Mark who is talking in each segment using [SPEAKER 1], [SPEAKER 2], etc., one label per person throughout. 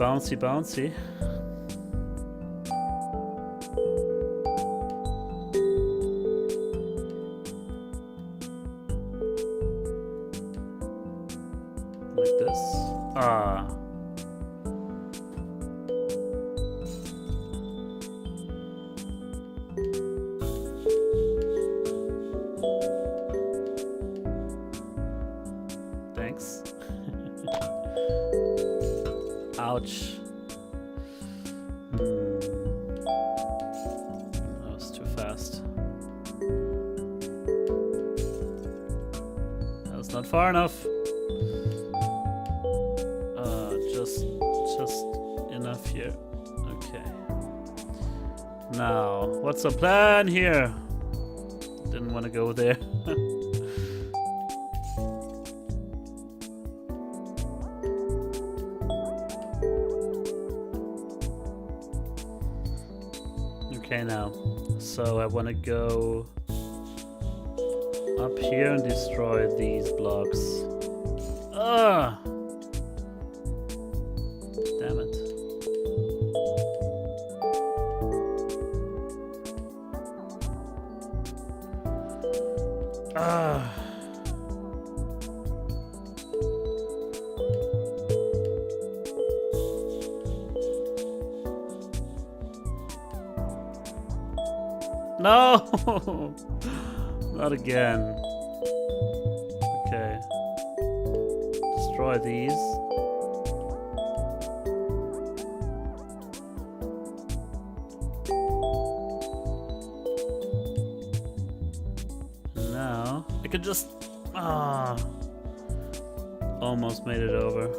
[SPEAKER 1] bouncy, bouncy. Like this. Ah. Thanks. Ouch. That was too fast. That was not far enough. Just enough here. Okay. Now, what's the plan here? Didn't want to go there. Okay, now. So I want to go up here and destroy these blocks. Ah! Damn it. Ah. No! Not again. Okay. Destroy these. Now, I could just... Almost made it over.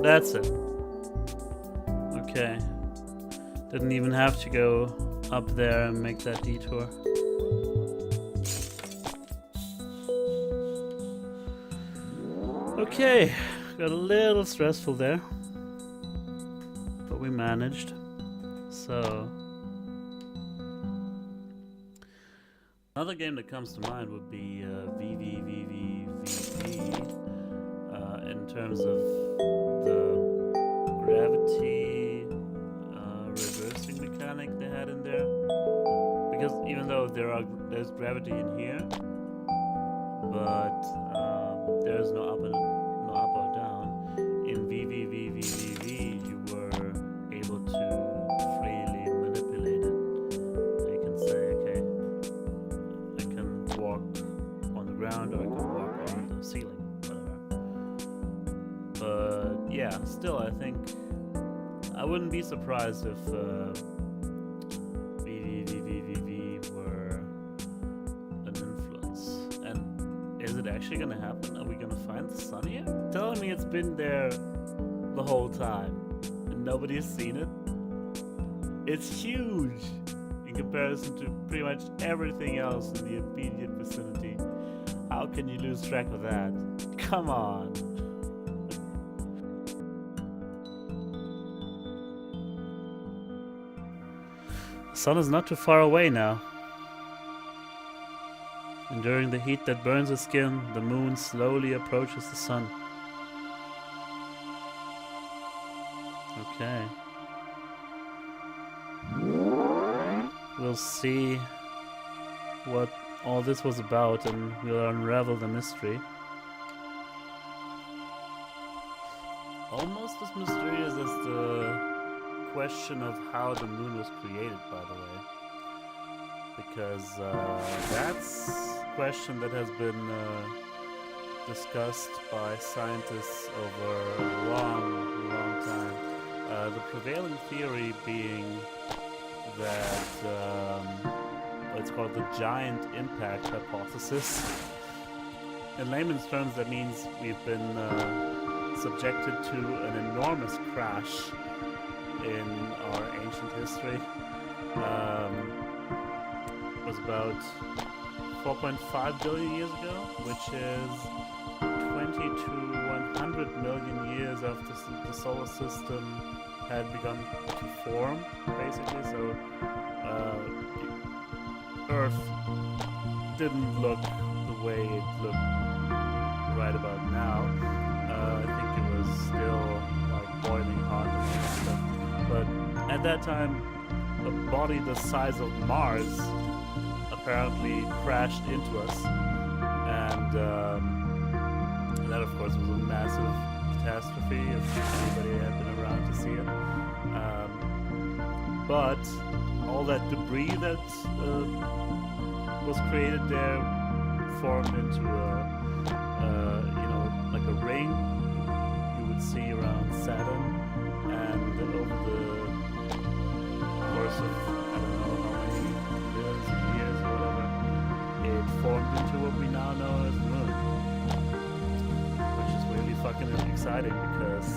[SPEAKER 1] That's it. Okay. Didn't even have to go up there and make that detour. Okay, got a little stressful there, but we managed. So, another game that comes to mind would be VVVVVV, in terms of the gravity reversing mechanic they had in there. Because even though there's gravity in here, but there's no up or down. In VVVVVV, you were able to freely manipulate it. You can say, okay, I can walk on the ground or I can walk on the ceiling, whatever. But yeah, still, I think I wouldn't be surprised if VVVVV were an influence. And is it actually gonna happen? Are we gonna find the sun here? Telling me it's been there the whole time and nobody's seen it? It's huge in comparison to pretty much everything else in the immediate vicinity. How can you lose track of that? Come on. The sun is not too far away now. And during the heat that burns the skin, the moon slowly approaches the sun. Okay. We'll see what all this was about and we'll unravel the mystery. Almost as mysterious as the question of how the moon was created, by the way. Because that's a question that has been discussed by scientists over a long, long time. The prevailing theory being that it's called the giant impact hypothesis. In layman's terms, that means we've been subjected to an enormous crash in our ancient history. It was about 4.5 billion years ago, which is 20 to 100 million years after the solar system had begun to form, basically. So Earth didn't look the way it looked right about now. I think it was still like boiling hot and all that stuff. But at that time, a body the size of Mars apparently crashed into us, and that, of course, was a massive catastrophe if anybody had been around to see it. But all that debris that was created there formed into like a ring you would see around Saturn, and over the course of I don't know how many millions of years or whatever, it formed into what we now know as the moon, which is really fucking exciting because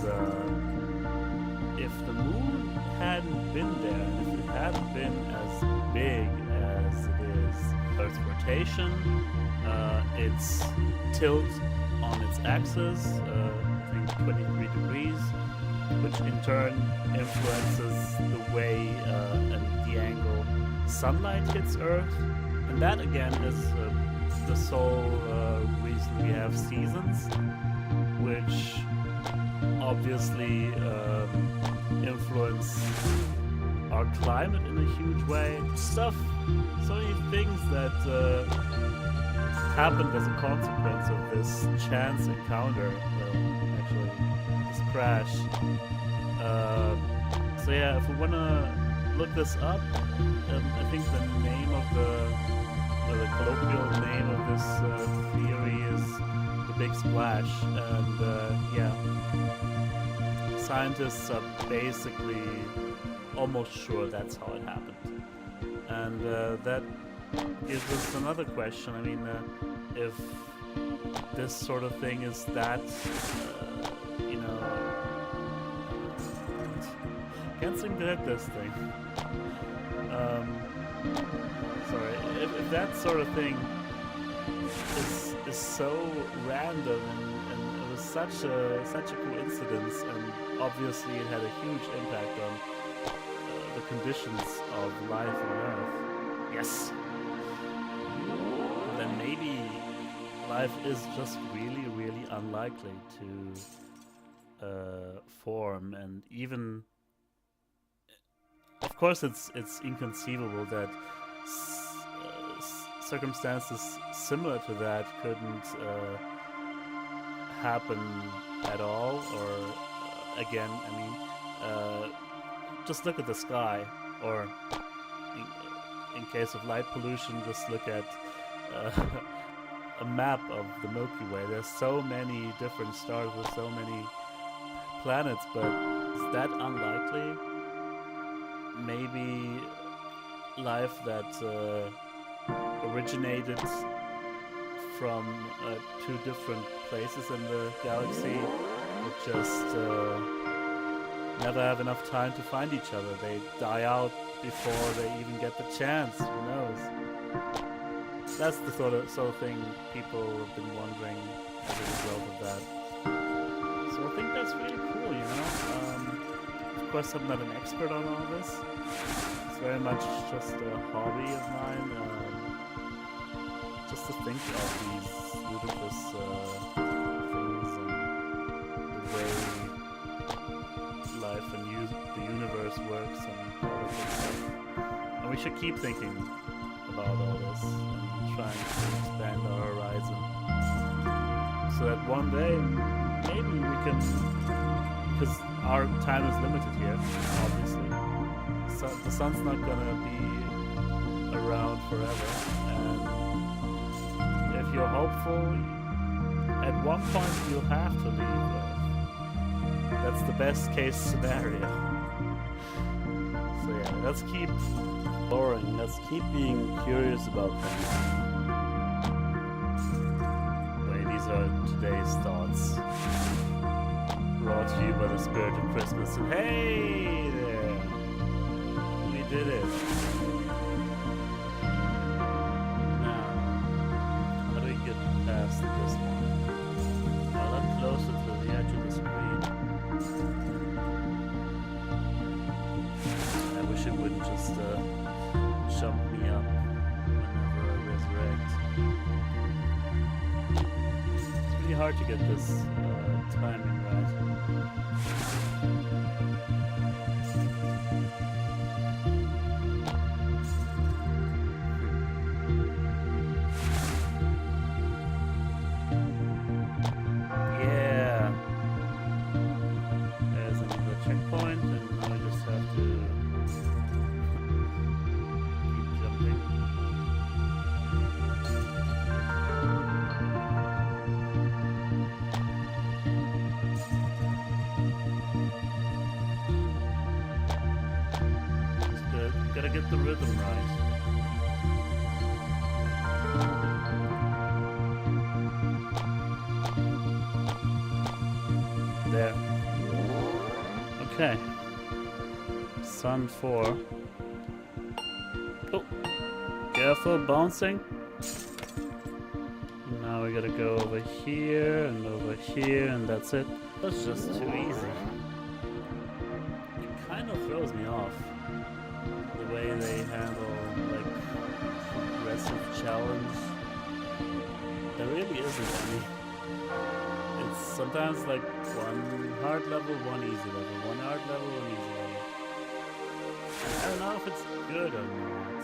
[SPEAKER 1] if the moon hadn't been there, and if it hadn't been as big as it is, Earth's rotation, its tilt on its axis, I think 23 degrees, which in turn influences the way and the angle sunlight hits Earth. And that again is the sole reason we have seasons, which obviously influence our climate in a huge way. So many things that happened as a consequence of this chance encounter, actually, this crash. So yeah, if we want to look this up, I think the name of the colloquial name of this theory is the Big Splash, and yeah, scientists are basically almost sure that's how it happened. And that gives us another question. I mean, if this sort of thing is that, can't seem to hit this thing. Sorry, if that sort of thing is so random and it was such a coincidence, and obviously it had a huge impact on the conditions of life on Earth. Yes. Then maybe life is just really, really unlikely to form, and even, of course, it's inconceivable that circumstances similar to that couldn't happen at all, or again, I mean, just look at the sky, or in case of light pollution, just look at a map of the Milky Way. There's so many different stars with so many planets, but is that unlikely? Maybe life that originated from two different places in the galaxy would just never have enough time to find each other. They die out before they even get the chance. Who knows? That's the sort of thing people have been wondering as a result of that. So I think that's really cool, you know? Of course, I'm not an expert on all this. It's very much just a hobby of mine. Just to think of these ludicrous things and the way life and the universe works and all that good stuff. And we should keep thinking about all this and trying to expand our horizon, so that one day maybe we can, because our time is limited here, obviously. So the sun's not gonna be around forever, and if you're hopeful, at one point you'll have to leave Earth. That's the best case scenario. So yeah, let's keep exploring, let's keep being curious about things. Anyway, these are today's thoughts, brought to you by the spirit of Christmas. And hey there, we did it. Now, how do we get past this one? A lot closer to the edge of the screen. I wish it wouldn't just jump me up when resurrect. It's really hard to get this timing right. Yeah. There's another checkpoint, and now we just have to keep jumping. It's good. Gotta get the rhythm right. There. Okay. Sun 4. Oh! Careful, bouncing. Now we gotta go over here, and that's it. That's just too easy. It kind of throws me off. The way they handle, like, progressive challenge. There really isn't any. It's sometimes like one hard level, one easy level, one hard level, one easy level. And I don't know if it's good or not.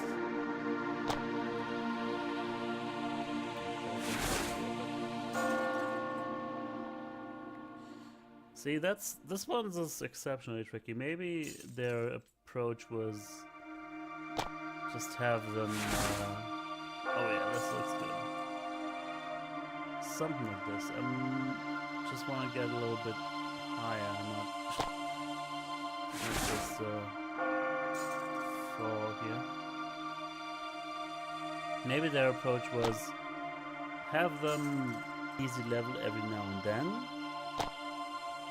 [SPEAKER 1] See, this one's just exceptionally tricky. Maybe their approach was just have them. Oh yeah, this looks good. Something like this. Just want to get a little bit higher. Not just fall here. Maybe their approach was have them easy level every now and then,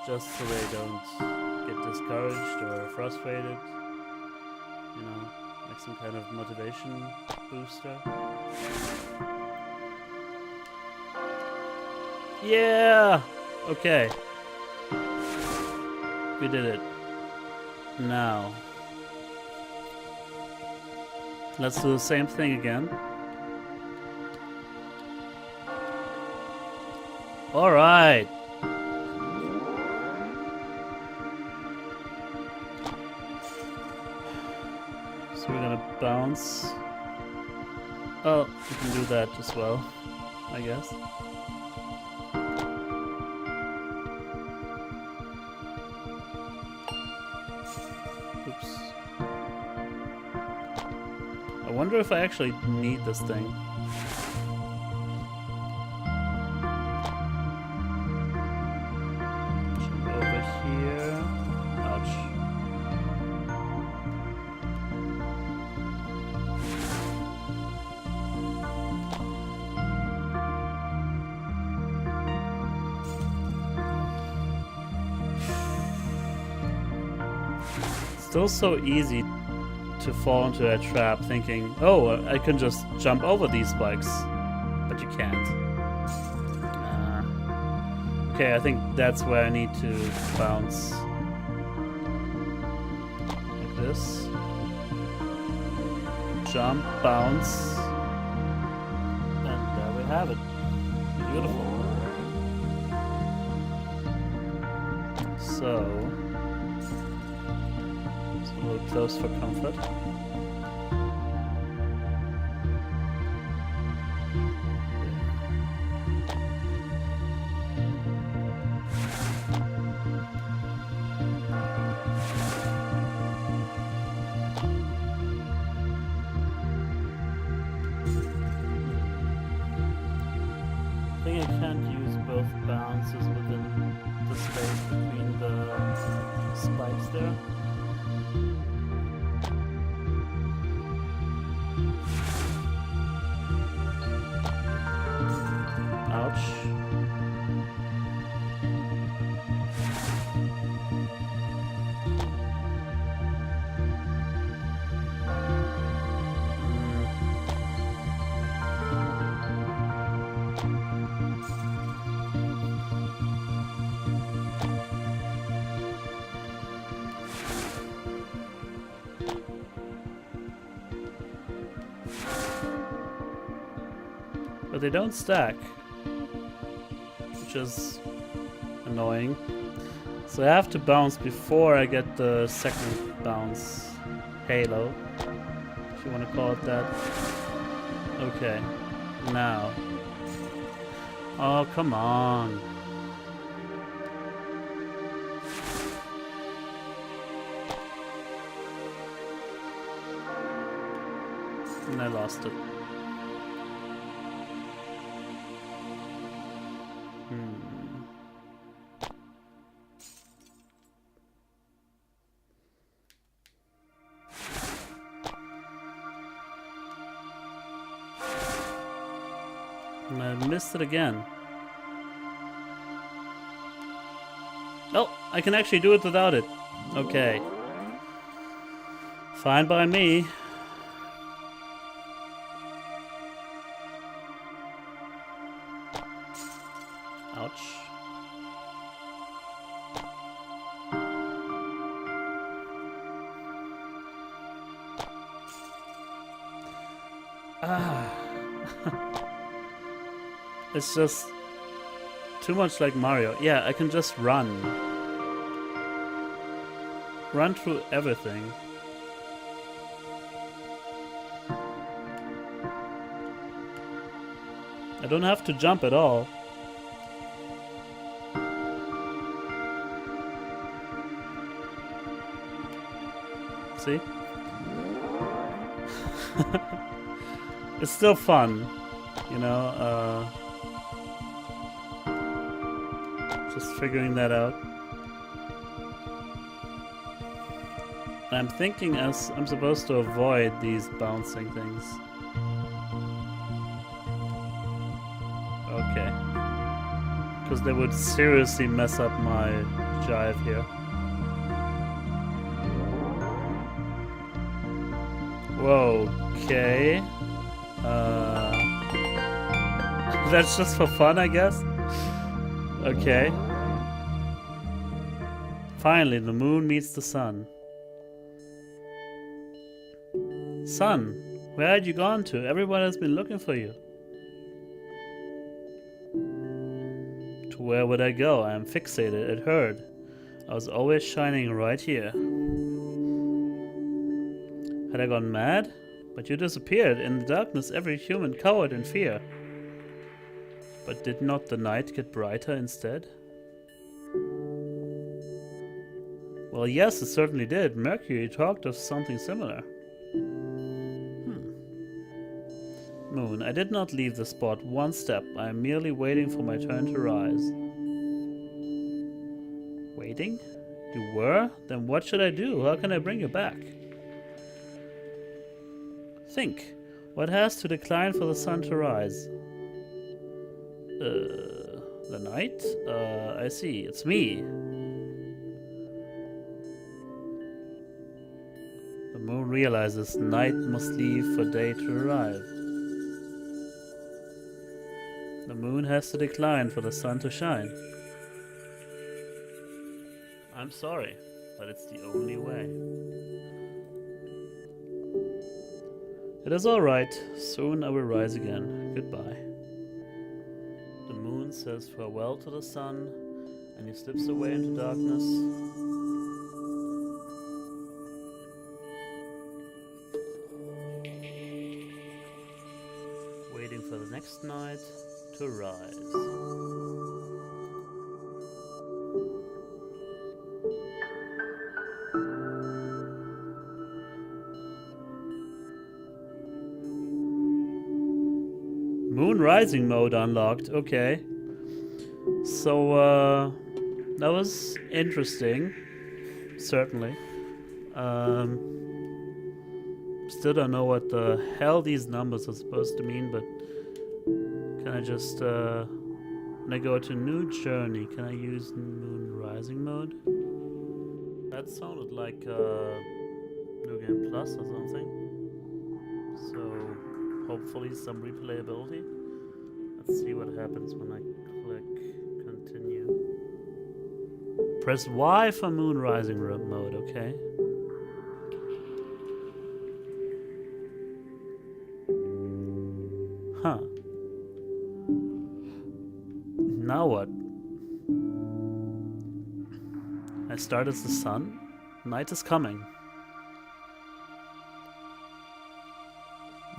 [SPEAKER 1] just so they don't get discouraged or frustrated. You know, like some kind of motivation booster. Yeah! Okay. We did it. Now. Let's do the same thing again. Alright! So we're gonna bounce. Oh, we can do that as well, I guess. Oops. I wonder if I actually need this thing. Jump over here. Ouch. Still so easy to fall into that trap thinking, oh, I can just jump over these spikes. But you can't. Okay, I think that's where I need to bounce. Like this. Jump, bounce. And there we have it. Beautiful. So... a little close for comfort. I think I can't use both bounces within the space between the spikes there. Ouch. But they don't stack, which is annoying. So I have to bounce before I get the second bounce halo, if you want to call it that. Okay, now. Oh, come on. And I lost it. And I missed it again. Oh, I can actually do it without it. Okay. Fine by me. Ouch. Ah. It's just too much like Mario. Yeah, I can just run. Run through everything. I don't have to jump at all. See? It's still fun, you know, just figuring that out. I'm thinking as I'm supposed to avoid these bouncing things. Okay. Because they would seriously mess up my jive here. Whoa, okay. That's just for fun, I guess? Okay. Finally, the moon meets the sun. Sun, where had you gone to? Everyone has been looking for you. To where would I go? I am fixated, it hurt. I was always shining right here. Had I gone mad? But you disappeared. In the darkness, every human cowered in fear. But did not the night get brighter instead? Well, yes, it certainly did. Mercury talked of something similar. Moon, I did not leave the spot one step. I am merely waiting for my turn to rise. Waiting? You were? Then what should I do? How can I bring you back? Think. What has to decline for the sun to rise? The night? I see. It's me. The moon realizes night must leave for day to arrive. The moon has to decline for the sun to shine. I'm sorry, but it's the only way. It is all right. Soon I will rise again. Goodbye. The moon says farewell to the sun, and he slips away into darkness. Waiting for the next night to rise. Moon rising mode unlocked, okay. So, that was interesting, certainly. Still don't know what the hell these numbers are supposed to mean, but can I just, when I go to new journey, can I use moon rising mode? That sounded like, New Game Plus or something. So, hopefully some replayability. Let's see what happens when I click continue. Press Y for moon rising mode, okay? Huh. Now what? I start as the sun. Night is coming.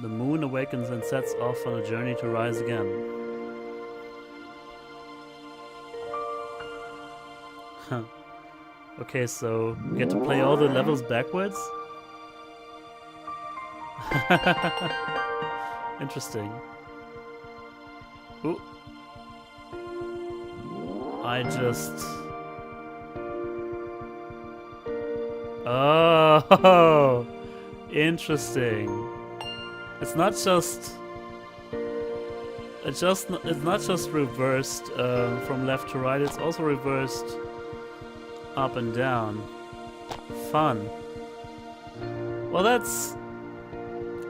[SPEAKER 1] The moon awakens and sets off on a journey to rise again. Huh. Okay, so we get to play all the levels backwards? Interesting. Ooh. I just... Oh! Interesting. It's not just... It's not just reversed from left to right, it's also reversed up and down. Fun. Well, that's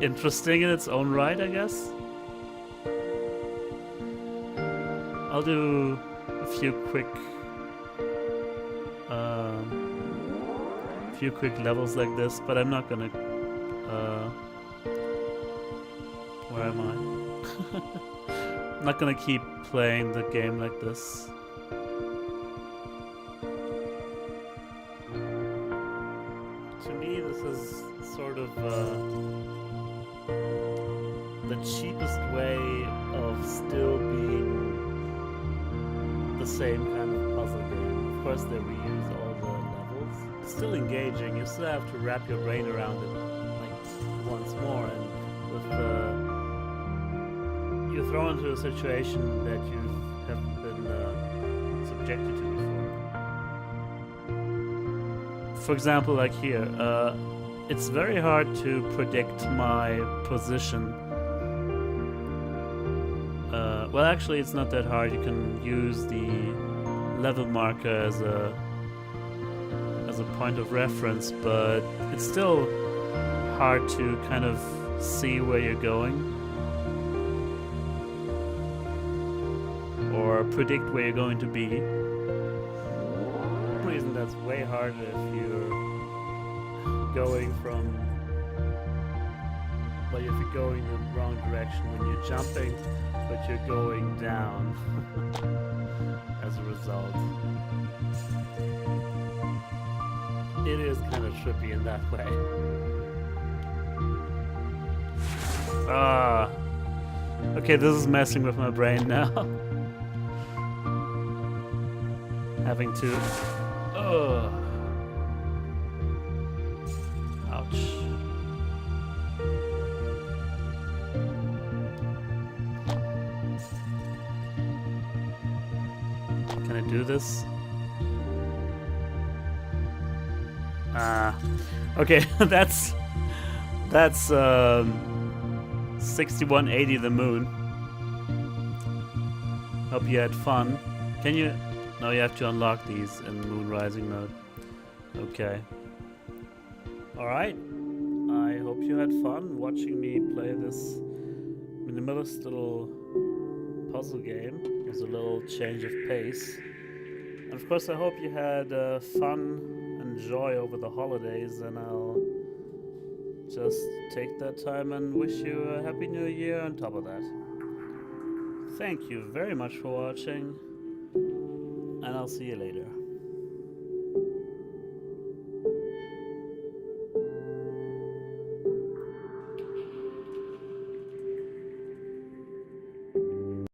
[SPEAKER 1] interesting in its own right, I guess. I'll do a few quick levels like this, but I'm not gonna where am I? I'm not gonna keep playing the game like this. To me, this is sort of the cheapest way of still being the same kind of puzzle game. Of course, they reuse all the levels. It's still engaging. You still have to wrap your brain around it like once more, and with you're thrown into a situation that you haven't been subjected to before. For example, like here, it's very hard to predict my position. Well, actually, it's not that hard. You can use the level marker as a point of reference, but it's still hard to kind of see where you're going or predict where you're going to be. For some reason, that's way harder if you're going from... Well, if you're going the wrong direction when you're jumping, but you're going down as a result. It is kind of trippy in that way. Okay, this is messing with my brain now. Having to... Ouch. Can I do this? Okay, that's 6180 the moon. Hope you had fun. Can you? No, you have to unlock these in moon rising mode. Okay. Alright. I hope you had fun watching me play this minimalist little puzzle game. It was a little change of pace. And of course, I hope you had fun and joy over the holidays, and I'll just take that time and wish you a happy new year on top of that. Thank you very much for watching, and I'll see you later.